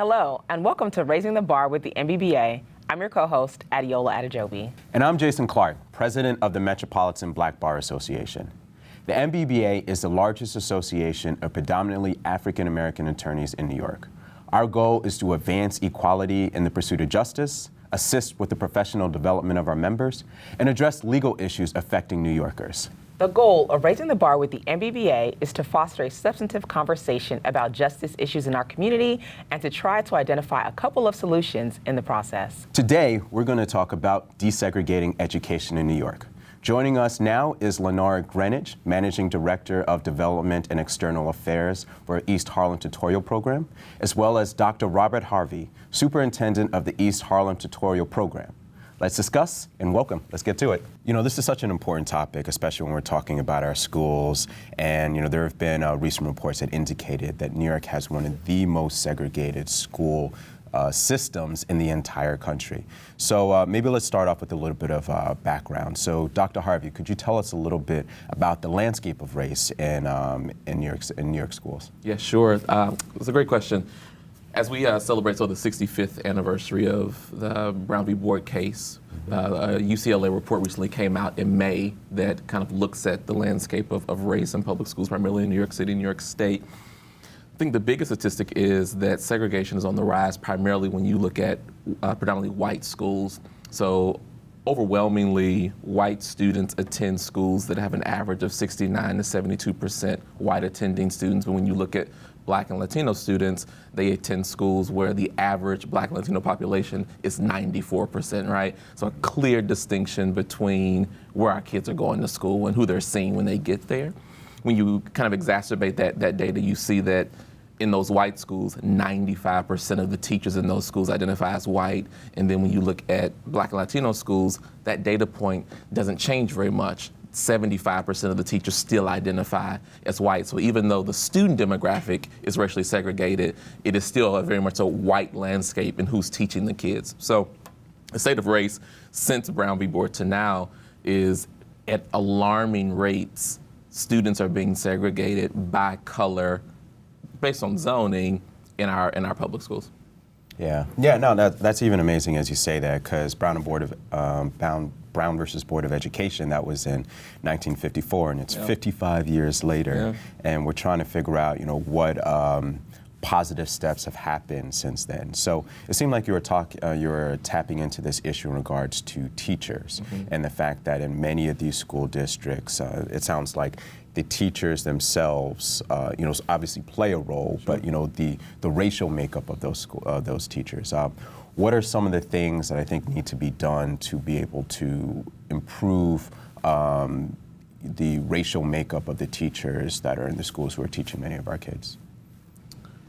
Hello, and welcome to Raising the Bar with the MBBA. I'm your co-host, Adeola Adejobi. And I'm Jason Clark, president of the Metropolitan Black Bar Association. The MBBA is the largest association of predominantly African-American attorneys in New York. Our goal is to advance equality in the pursuit of justice, assist with the professional development of our members, and address legal issues affecting New Yorkers. The goal of Raising the Bar with the MBBA is to foster a substantive conversation about justice issues in our community and to try to identify a couple of solutions in the process. Today, we're going to talk about desegregating education in New York. Joining us now is Linara Greenidge, Managing Director of Development and External Affairs for East Harlem Tutorial Program, as well as Dr. Robert Harvey, Superintendent of the East Harlem Tutorial Program. Let's discuss and welcome. Let's get to it. You know, this is such an important topic, especially when we're talking about our schools. And, you know, there have been recent reports that indicated that New York has one of the most segregated school systems in the entire country. So maybe let's start off with a little bit of background. So Dr. Harvey, could you tell us a little bit about the landscape of race in New York schools? Yeah, sure. It's a great question. As we celebrate the 65th anniversary of the Brown v. Board case, a UCLA report recently came out in May that kind of looks at the landscape of race in public schools, primarily in New York City, New York State. I think the biggest statistic is that segregation is on the rise, primarily when you look at predominantly white schools. So overwhelmingly, white students attend schools that have an average of 69 to 72% white attending students. But when you look at Black and Latino students, they attend schools where the average Black and Latino population is 94%, right? So a clear distinction between where our kids are going to school and who they're seeing when they get there. When you kind of exacerbate that data, you see that in those white schools, 95% of the teachers in those schools identify as white. And then when you look at Black and Latino schools, that data point doesn't change very much. 75% of the teachers still identify as white. So even though the student demographic is racially segregated, it is still a very much a white landscape in who's teaching the kids. So the state of race since Brown v. Board to now is at alarming rates. Students are being segregated by color based on zoning in our public schools. Yeah, no, that's even amazing as you say that, because Brown versus Board of Education, that was in 1954, and it's 55 years later, and we're trying to figure out, you know, what positive steps have happened since then. So it seemed like you were tapping into this issue in regards to teachers, and the fact that in many of these school districts, it sounds like the teachers themselves, you know, obviously play a role, but you know, the racial makeup of those teachers. What are some of the things that I think need to be done to be able to improve the racial makeup of the teachers that are in the schools who are teaching many of our kids?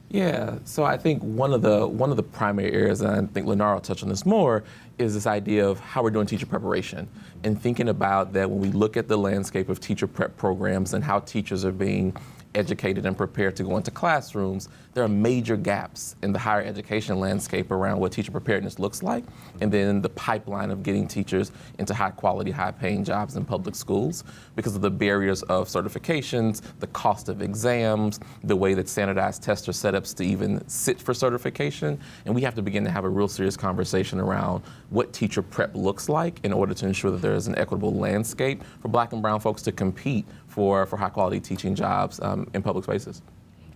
Yeah, so I think one of the primary areas, and I think Linara will touch on this more, is this idea of how we're doing teacher preparation and thinking about that when we look at the landscape of teacher prep programs and how teachers are being educated and prepared to go into classrooms, there are major gaps in the higher education landscape around what teacher preparedness looks like, and then the pipeline of getting teachers into high quality, high paying jobs in public schools because of the barriers of certifications, the cost of exams, the way that standardized tests are set up to even sit for certification. And we have to begin to have a real serious conversation around what teacher prep looks like in order to ensure that there is an equitable landscape for Black and brown folks to compete for high quality teaching jobs in public spaces.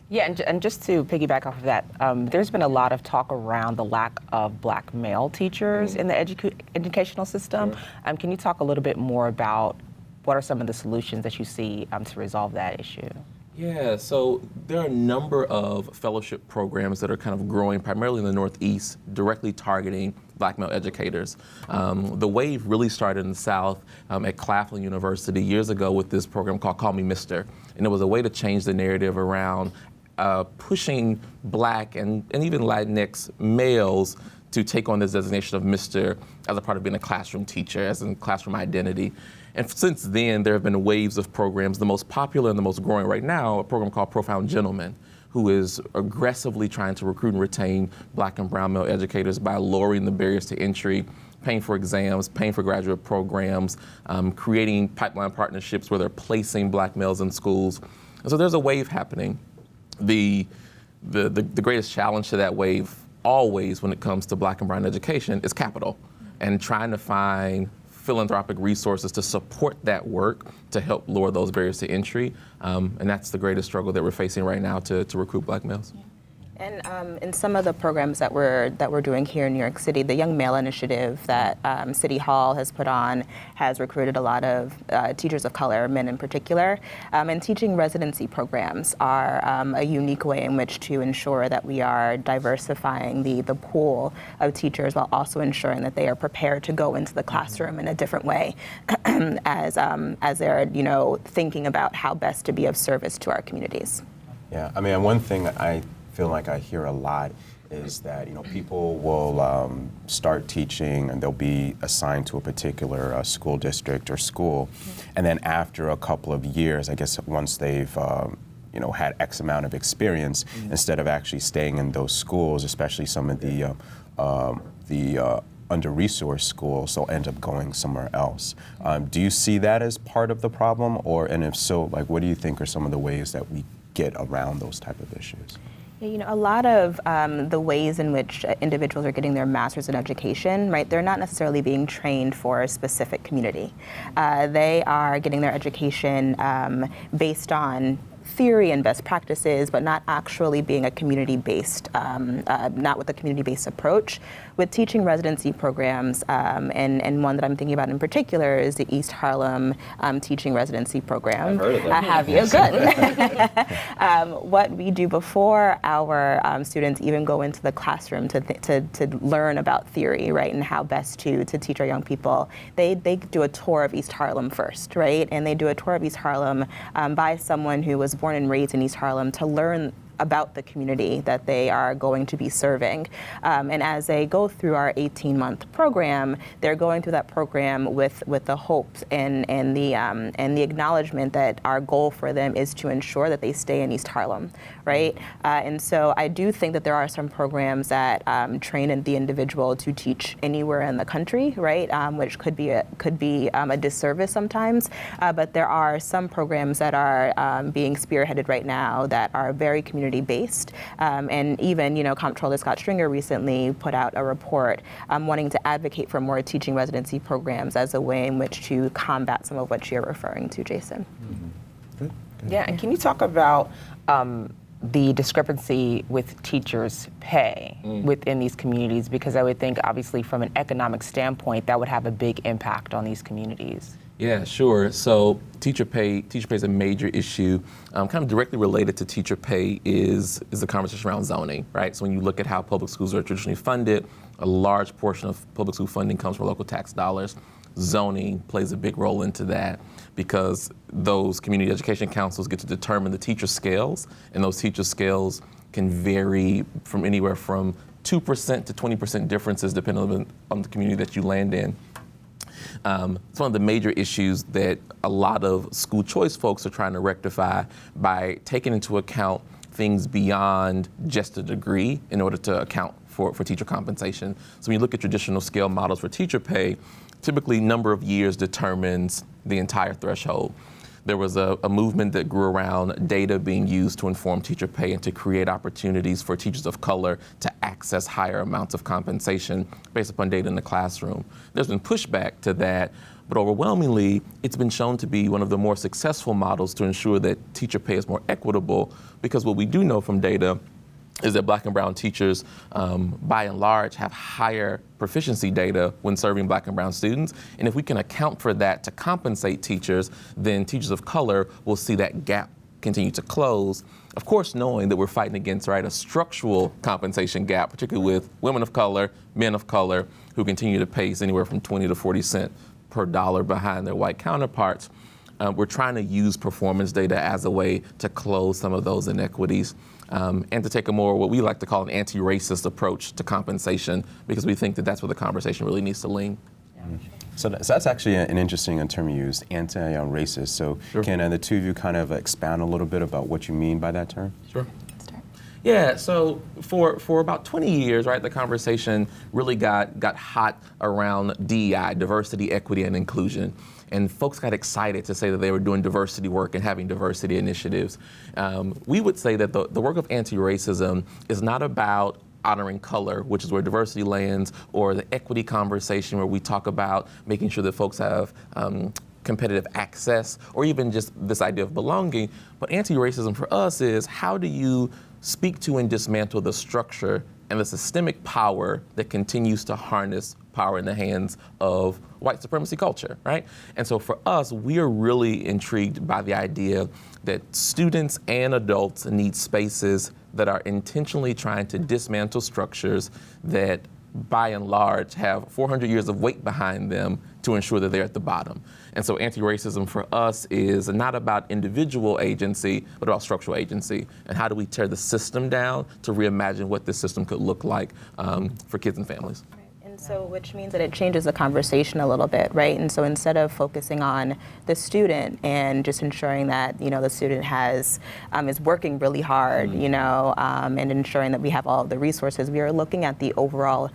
Yeah, and just to piggyback off of that, there's been a lot of talk around the lack of Black male teachers in the educational system. Can you talk a little bit more about what are some of the solutions that you see to resolve that issue? Yeah, so there are a number of fellowship programs that are kind of growing primarily in the Northeast, directly targeting Black male educators. The wave really started in the South at Claflin University years ago with this program called Call Me Mister. And it was a way to change the narrative around pushing Black and even Latinx males to take on this designation of Mr. as a part of being a classroom teacher, as in classroom identity. And since then, there have been waves of programs. The most popular and the most growing right now, a program called Profound Gentlemen, who is aggressively trying to recruit and retain Black and brown male educators by lowering the barriers to entry, paying for exams, paying for graduate programs, creating pipeline partnerships where they're placing Black males in schools. And so there's a wave happening. The the greatest challenge to that wave always when it comes to Black and brown education is capital, and trying to find philanthropic resources to support that work to help lower those barriers to entry. And that's the greatest struggle that we're facing right now to recruit Black males. And in some of the programs that we're doing here in New York City, the Young Male Initiative that City Hall has put on has recruited a lot of teachers of color, men in particular. And teaching residency programs are a unique way in which to ensure that we are diversifying the pool of teachers while also ensuring that they are prepared to go into the classroom in a different way as they're thinking about how best to be of service to our communities. Yeah, I mean, one thing I feel like I hear a lot is that people will start teaching and they'll be assigned to a particular school district or school, and then after a couple of years, I guess once they've had X amount of experience, instead of actually staying in those schools, especially some of the under-resourced schools, they'll end up going somewhere else. Do you see that as part of the problem, and if so, like, what do you think are some of the ways that we get around those type of issues? A lot of the ways in which individuals are getting their master's in education, right, they're not necessarily being trained for a specific community. They are getting their education based on theory and best practices, but not actually being a community-based, not with a community-based approach. With teaching residency programs, and one that I'm thinking about in particular is the East Harlem teaching residency program. I've heard of that. Have you? Good. What we do before our students even go into the classroom to learn about theory, right, and how best to teach our young people, they do a tour of East Harlem first, right, and they do a tour of East Harlem by someone who was born and raised in East Harlem to learn about the community that they are going to be serving. And as they go through our 18-month program, they're going through that program with the hopes and the acknowledgement that our goal for them is to ensure that they stay in East Harlem, right? And so I do think that there are some programs that train the individual to teach anywhere in the country, right? Which could be a disservice sometimes. But there are some programs that are being spearheaded right now that are very community-based, and even, Comptroller Scott Stringer recently put out a report wanting to advocate for more teaching residency programs as a way in which to combat some of what you're referring to, Jason. Good. Yeah, and can you talk about the discrepancy with teachers' pay within these communities? Because I would think, obviously, from an economic standpoint, that would have a big impact on these communities. Yeah, sure. So teacher pay is a major issue. Kind of directly related to teacher pay is the conversation around zoning, right? So when you look at how public schools are traditionally funded, a large portion of public school funding comes from local tax dollars. Zoning plays a big role into that because those community education councils get to determine the teacher scales, and those teacher scales can vary from anywhere from 2% to 20% differences depending on the community that you land in. It's one of the major issues that a lot of school choice folks are trying to rectify by taking into account things beyond just a degree in order to account for teacher compensation. So when you look at traditional scale models for teacher pay, typically number of years determines the entire threshold. There was a movement that grew around data being used to inform teacher pay and to create opportunities for teachers of color to access higher amounts of compensation based upon data in the classroom. There's been pushback to that, but overwhelmingly, it's been shown to be one of the more successful models to ensure that teacher pay is more equitable, because what we do know from data is that Black and brown teachers, by and large, have higher proficiency data when serving Black and brown students. And if we can account for that to compensate teachers, then teachers of color will see that gap continue to close. Of course, knowing that we're fighting against, right, a structural compensation gap, particularly with women of color, men of color, who continue to pay anywhere from 20 to 40 cents per dollar behind their white counterparts. We're trying to use performance data as a way to close some of those inequities. And to take a more, what we like to call an anti-racist approach to compensation, because we think that that's where the conversation really needs to lean. So that's actually an interesting term you used, anti-racist. So Sure. Can the two of you kind of expound a little bit about what you mean by that term? Sure. Yeah, so for about 20 years, right, the conversation really got hot around DEI, diversity, equity, and inclusion. And folks got excited to say that they were doing diversity work and having diversity initiatives. We would say that the work of anti-racism is not about honoring color, which is where diversity lands, or the equity conversation where we talk about making sure that folks have competitive access, or even just this idea of belonging. But anti-racism for us is, how do you speak to and dismantle the structure and the systemic power that continues to harness power in the hands of white supremacy culture, right? And so for us, we are really intrigued by the idea that students and adults need spaces that are intentionally trying to dismantle structures that, by and large, have 400 years of weight behind them to ensure that they're at the bottom. And so anti-racism for us is not about individual agency, but about structural agency. And how do we tear the system down to reimagine what this system could look like for kids and families? And so, which means that it changes the conversation a little bit, right? And so instead of focusing on the student and just ensuring that, the student is working really hard, and ensuring that we have all of the resources, we are looking at the overall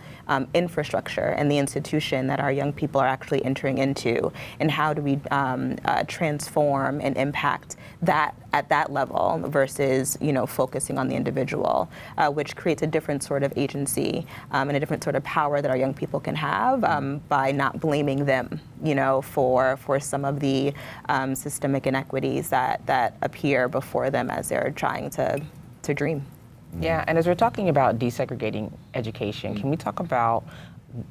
infrastructure and the institution that our young people are actually entering into, and how do we transform and impact that at that level versus, focusing on the individual, which creates a different sort of agency and a different sort of power that our young people can have by not blaming them, for some of the systemic inequities that appear before them as they're trying to dream. Yeah, and as we're talking about desegregating education, can we talk about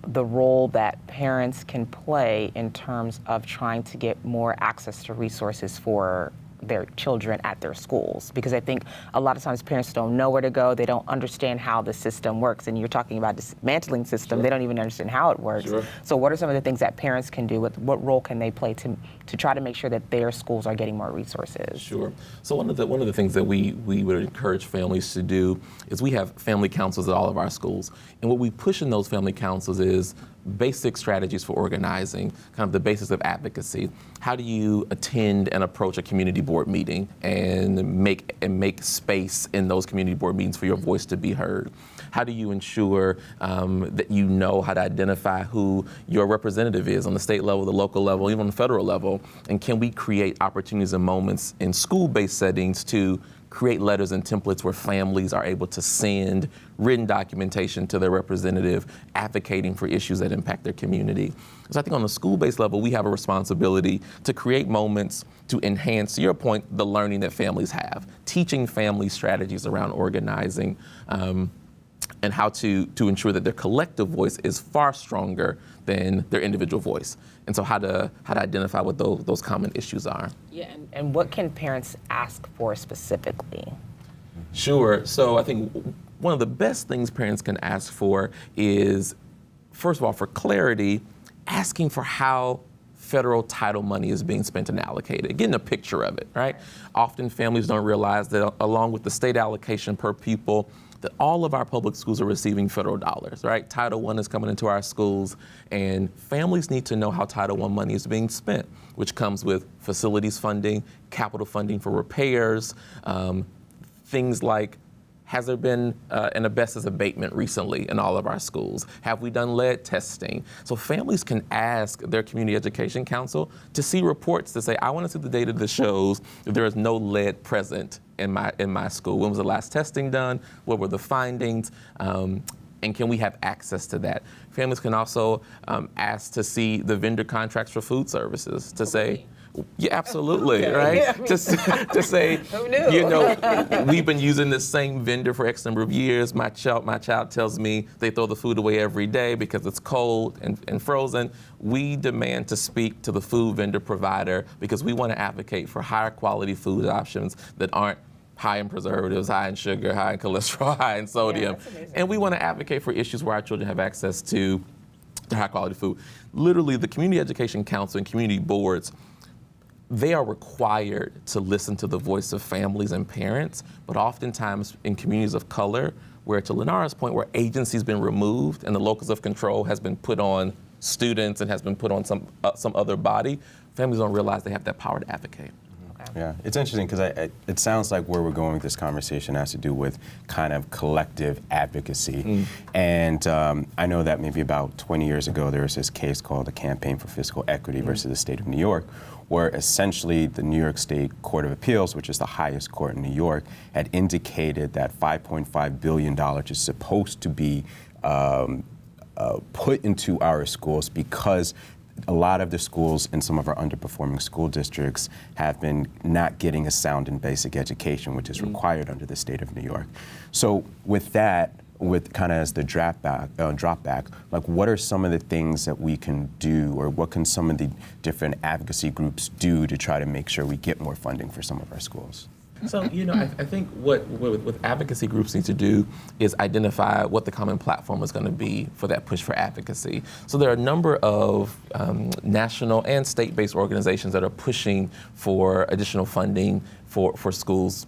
the role that parents can play in terms of trying to get more access to resources for their children at their schools? Because I think a lot of times parents don't know where to go, they don't understand how the system works, and you're talking about dismantling system, Sure. They don't even understand how it works. Sure. So what are some of the things that parents can do? What role can they play to try to make sure that their schools are getting more resources? Sure. So one of the things that we would encourage families to do is we have family councils at all of our schools. And what we push in those family councils is basic strategies for organizing, kind of the basis of advocacy. How do you attend and approach a community board meeting and make space in those community board meetings for your voice to be heard? How do you ensure that you know how to identify who your representative is on the state level, the local level, even on the federal level? And can we create opportunities and moments in school-based settings to create letters and templates where families are able to send written documentation to their representative advocating for issues that impact their community? So I think on the school-based level, we have a responsibility to create moments to enhance, to your point, the learning that families have, teaching families strategies around organizing, and how to ensure that their collective voice is far stronger than their individual voice. And so how to identify what those common issues are. Yeah, and what can parents ask for specifically? Sure. So I think one of the best things parents can ask for is, first of all, for clarity, asking for how federal title money is being spent and allocated, getting a picture of it, right? Often families don't realize that along with the state allocation per pupil, that all of our public schools are receiving federal dollars, right? Title I is coming into our schools, and families need to know how Title I money is being spent, which comes with facilities funding, capital funding for repairs, things like, has there been an asbestos abatement recently in all of our schools? Have we done lead testing? So families can ask their community education council to see reports to say, I want to see the data that shows that there is no lead present in my school. When was the last testing done? What were the findings? And can we have access to that? Families can also ask to see the vendor contracts for food services to say, yeah, absolutely, right? Yeah, to say, Who knew? We've been using this same vendor for X number of years. My child tells me they throw the food away every day because it's cold and frozen. We demand to speak to the food vendor provider because we want to advocate for higher quality food options that aren't high in preservatives, high in sugar, high in cholesterol, high in sodium. And we want to advocate for issues where our children have access to high quality food. Literally, the Community Education Council and community boards, they are required to listen to the voice of families and parents, but oftentimes in communities of color, where to Linara's point, where agency's been removed and the locus of control has been put on students and has been put on some other body, families don't realize they have that power to advocate. Yeah, it's interesting because it sounds like where we're going with this conversation has to do with kind of collective advocacy. And I know that maybe about 20 years ago there was this case called the Campaign for Fiscal Equity versus the state of New York, where essentially the New York State Court of Appeals, which is the highest court in New York, had indicated that $5.5 billion is supposed to be put into our schools because a lot of the schools in some of our underperforming school districts have been not getting a sound and basic education, which is required under the state of New York. So with that, with kind of as the drop back, like what are some of the things that we can do, or what can some of the different advocacy groups do to try to make sure we get more funding for some of our schools? So, I think what advocacy groups need to do is identify what the common platform is going to be for that push for advocacy. So there are a number of national and state-based organizations that are pushing for additional funding for schools.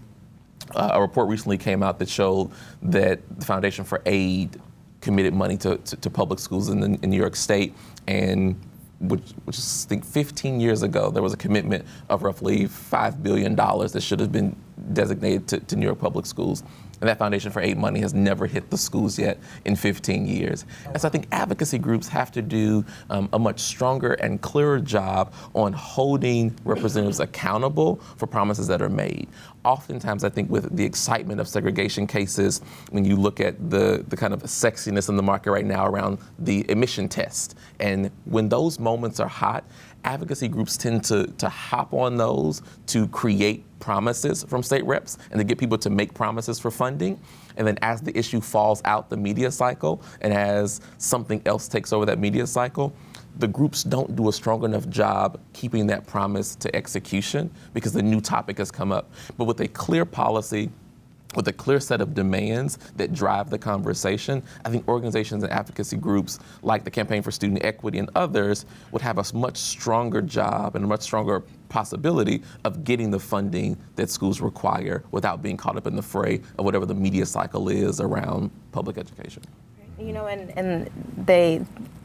A report recently came out that showed that the Foundation for Aid committed money to public schools in New York State, and which is, I think 15 years ago, there was a commitment of roughly $5 billion that should have been designated to New York public schools. And that Foundation for Aid money has never hit the schools yet in 15 years. And so I think advocacy groups have to do a much stronger and clearer job on holding representatives accountable for promises that are made. Oftentimes, I think with the excitement of segregation cases, when you look at the kind of sexiness in the market right now around the emission test, and when those moments are hot, advocacy groups tend to hop on those to create promises from state reps and to get people to make promises for funding. And then as the issue falls out the media cycle and as something else takes over that media cycle, the groups don't do a strong enough job keeping that promise to execution because the new topic has come up. But with a clear policy, with a clear set of demands that drive the conversation, I think organizations and advocacy groups like the Campaign for Student Equity and others would have a much stronger job and a much stronger possibility of getting the funding that schools require without being caught up in the fray of whatever the media cycle is around public education. And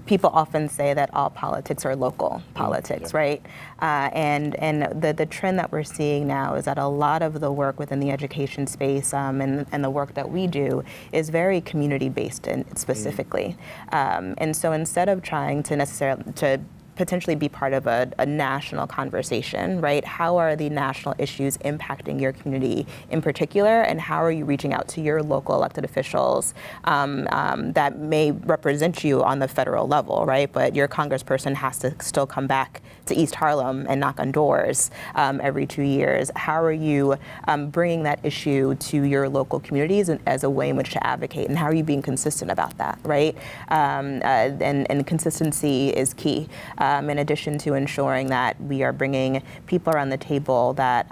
people often say that all politics are local politics, right? And the trend that we're seeing now is that a lot of the work within the education space and the work that we do is very community-based specifically. And so instead of trying to potentially be part of a national conversation, right? How are the national issues impacting your community in particular, and how are you reaching out to your local elected officials that may represent you on the federal level, right? But your congressperson has to still come back to East Harlem and knock on doors every 2 years. How are you bringing that issue to your local communities as a way in which to advocate, and how are you being consistent about that, right? And consistency is key. In addition to ensuring that we are bringing people around the table that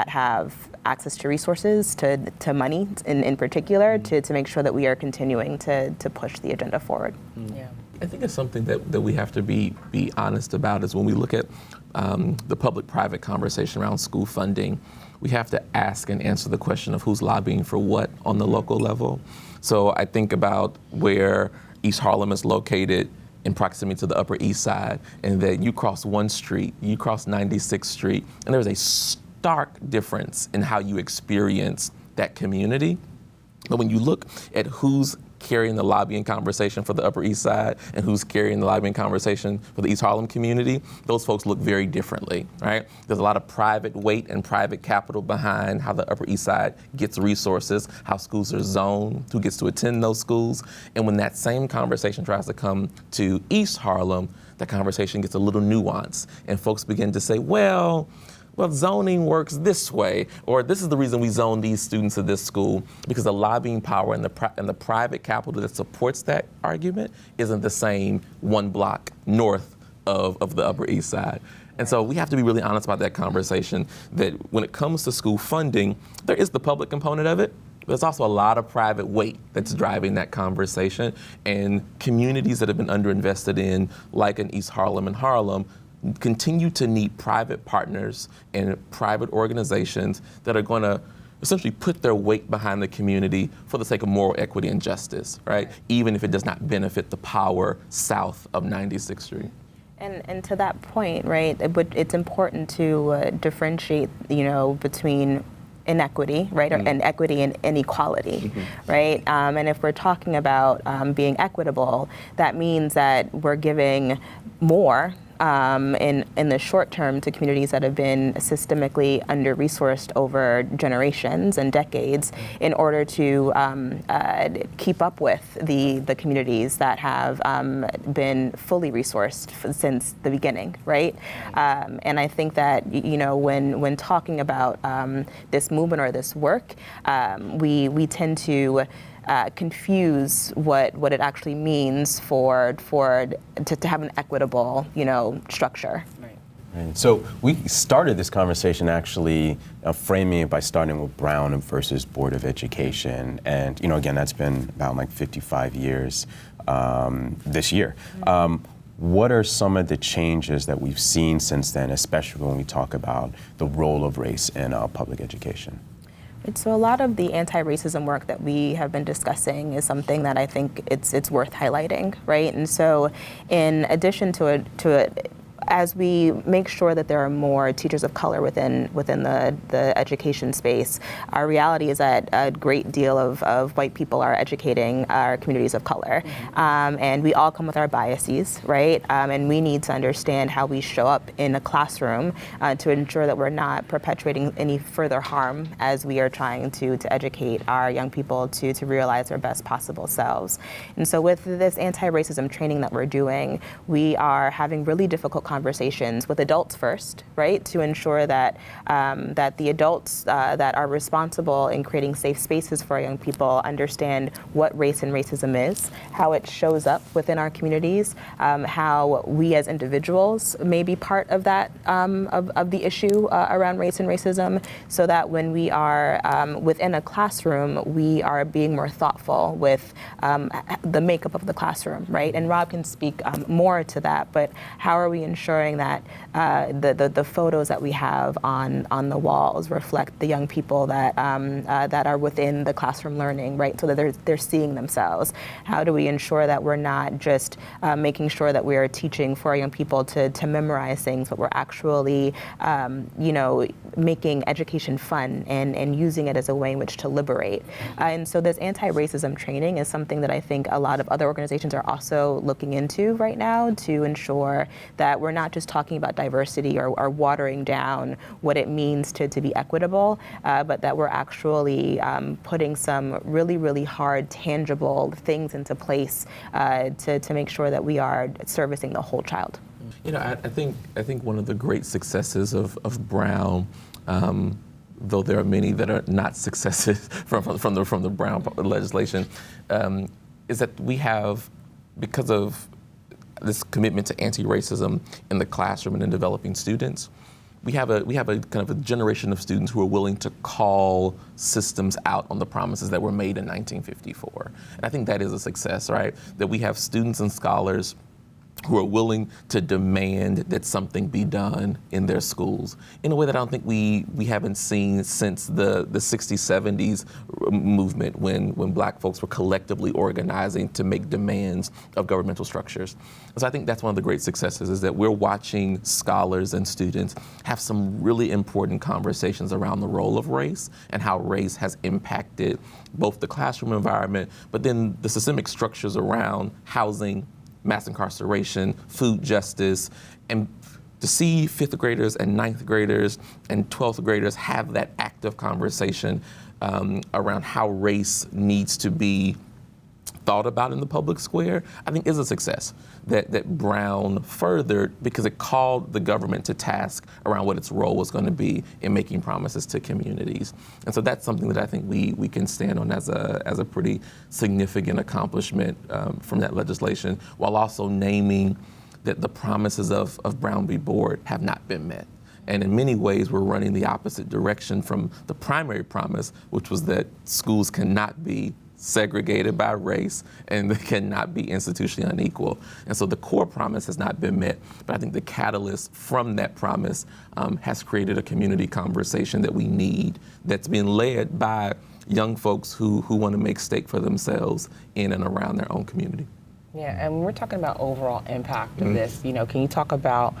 have access to resources, to money in particular, to make sure that we are continuing to push the agenda forward. Yeah. I think it's something that we have to be honest about is when we look at the public-private conversation around school funding, we have to ask and answer the question of who's lobbying for what on the local level. So I think about where East Harlem is located in proximity to the Upper East Side, and that you cross one street, you cross 96th Street, and there's a stark difference in how you experience that community. But when you look at who's carrying the lobbying conversation for the Upper East Side and who's carrying the lobbying conversation for the East Harlem community, those folks look very differently, right? There's a lot of private weight and private capital behind how the Upper East Side gets resources, how schools are zoned, who gets to attend those schools. And when that same conversation tries to come to East Harlem, that conversation gets a little nuanced, and folks begin to say, well, zoning works this way, or this is the reason we zone these students to this school, because the lobbying power and the private capital that supports that argument isn't the same one block north of the Upper East Side. And so we have to be really honest about that conversation, that when it comes to school funding, there is the public component of it, but there's also a lot of private weight that's driving that conversation, and communities that have been underinvested in, like in East Harlem and Harlem, continue to need private partners and private organizations that are going to essentially put their weight behind the community for the sake of moral equity and justice, right? Even if it does not benefit the power south of 96th Street. And to that point, right, it's important to differentiate, between inequity, right, and equity and inequality, right? And if we're talking about being equitable, that means that we're giving more in the short term to communities that have been systemically under-resourced over generations and decades in order to keep up with the communities that have been fully resourced since the beginning, right? And I think that, when talking about this movement or this work, we tend to confuse what it actually means to have an equitable, structure. Right. So we started this conversation actually framing it by starting with Brown versus Board of Education, and again that's been about like 55 years this year. What are some of the changes that we've seen since then, especially when we talk about the role of race in public education? So a lot of the anti-racism work that we have been discussing is something that I think it's worth highlighting, right? And so in addition to it, as we make sure that there are more teachers of color within the education space, our reality is that a great deal of white people are educating our communities of color. And we all come with our biases, right? And we need to understand how we show up in a classroom to ensure that we're not perpetuating any further harm as we are trying to educate our young people to realize their best possible selves. And so with this anti-racism training that we're doing, we are having really difficult conversations with adults first, right, to ensure that that the adults that are responsible in creating safe spaces for our young people understand what race and racism is, how it shows up within our communities, how we as individuals may be part of that of the issue around race and racism, so that when we are within a classroom, we are being more thoughtful with the makeup of the classroom, right? And Rob can speak more to that, but how are we ensuring that the photos that we have on the walls reflect the young people that that are within the classroom learning, right? So that they're seeing themselves. How do we ensure that we're not just making sure that we are teaching for our young people to memorize things, but we're actually, making education fun and using it as a way in which to liberate. And so this anti-racism training is something that I think a lot of other organizations are also looking into right now to ensure that we're not just talking about diversity or watering down what it means to be equitable, but that we're actually putting some really, really hard, tangible things into place to make sure that we are servicing the whole child. I think one of the great successes of Brown, though there are many that are not successes from the Brown legislation, is that we have, because of this commitment to anti-racism in the classroom and in developing students, we have a kind of a generation of students who are willing to call systems out on the promises that were made in 1954. And I think that is a success, right? That we have students and scholars who are willing to demand that something be done in their schools in a way that I don't think we haven't seen since the 60s, 70s movement when black folks were collectively organizing to make demands of governmental structures. So I think that's one of the great successes, is that we're watching scholars and students have some really important conversations around the role of race and how race has impacted both the classroom environment, but then the systemic structures around housing, mass incarceration, food justice, and to see 5th graders and 9th graders and 12th graders have that active conversation around how race needs to be thought about in the public square, I think is a success that Brown furthered, because it called the government to task around what its role was going to be in making promises to communities. And so that's something that I think we can stand on as a pretty significant accomplishment from that legislation, while also naming that the promises of Brown v. Board have not been met. And in many ways, we're running the opposite direction from the primary promise, which was that schools cannot be segregated by race and they cannot be institutionally unequal. And so the core promise has not been met, but I think the catalyst from that promise has created a community conversation that we need, that's being led by young folks who want to make stake for themselves in and around their own community. Yeah, and we're talking about overall impact of this. You know, can you talk about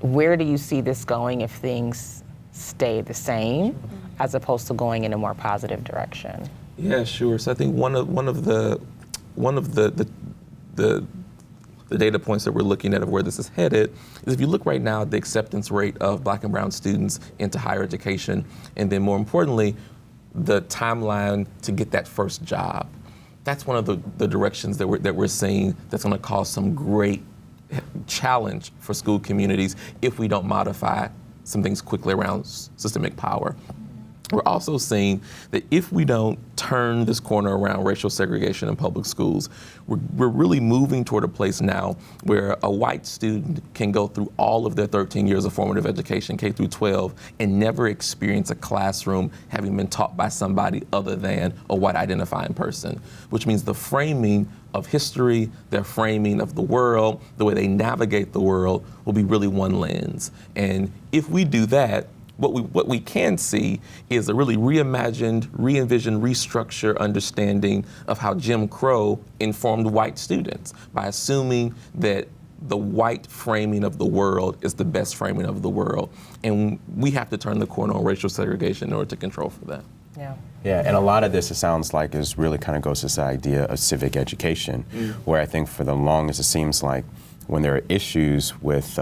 where do you see this going if things stay the same, as opposed to going in a more positive direction? Yeah, sure. So I think one of the data points that we're looking at of where this is headed is if you look right now at the acceptance rate of Black and brown students into higher education, and then more importantly, the timeline to get that first job. That's one of the directions that we're seeing that's going to cause some great challenge for school communities if we don't modify some things quickly around systemic power. We're also seeing that if we don't turn this corner around racial segregation in public schools, we're really moving toward a place now where a white student can go through all of their 13 years of formative education, K through 12, and never experience a classroom having been taught by somebody other than a white identifying person, which means the framing of history, their framing of the world, the way they navigate the world will be really one lens. And if we do that, what we can see is a really reimagined, re-envisioned, restructured understanding of how Jim Crow informed white students by assuming that the white framing of the world is the best framing of the world. And we have to turn the corner on racial segregation in order to control for that. Yeah. Yeah, and a lot of this, it sounds like, is really kind of goes to this idea of civic education, where I think for the longest it seems like when there are issues with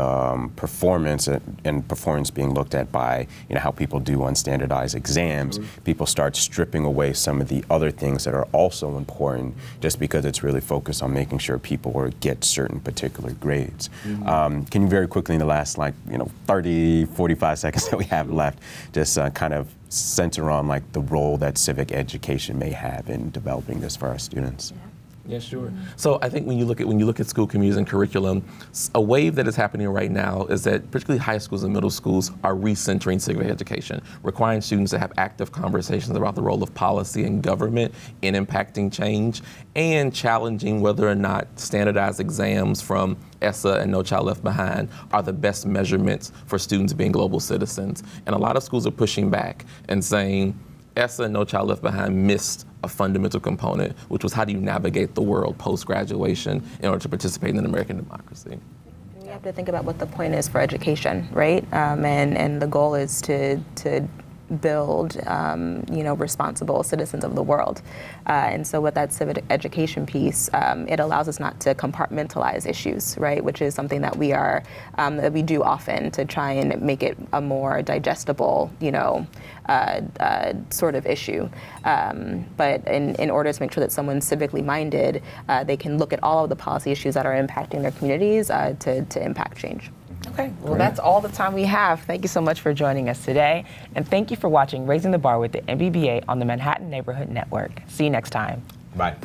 performance and performance being looked at by, you know, how people do on standardized exams, people start stripping away some of the other things that are also important just because it's really focused on making sure people get certain particular grades. Can you very quickly in the last 30, 45 seconds that we have left, just kind of center on like the role that civic education may have in developing this for our students? Yeah, sure. So I think when you look at school communities and curriculum, a wave that is happening right now is that particularly high schools and middle schools are recentering civic education, requiring students to have active conversations about the role of policy and government in impacting change, and challenging whether or not standardized exams from ESSA and No Child Left Behind are the best measurements for students being global citizens. And a lot of schools are pushing back and saying ESSA and No Child Left Behind missed a fundamental component, which was how do you navigate the world post-graduation in order to participate in American democracy. We have to think about what the point is for education, right? And the goal is to build, responsible citizens of the world. And so with that civic education piece, it allows us not to compartmentalize issues, right? Which is something that that we do often to try and make it a more digestible, sort of issue. But in order to make sure that someone's civically minded, they can look at all of the policy issues that are impacting their communities to impact change. Okay, well, that's all the time we have. Thank you so much for joining us today. And thank you for watching Raising the Bar with the MBBA on the Manhattan Neighborhood Network. See you next time. Bye.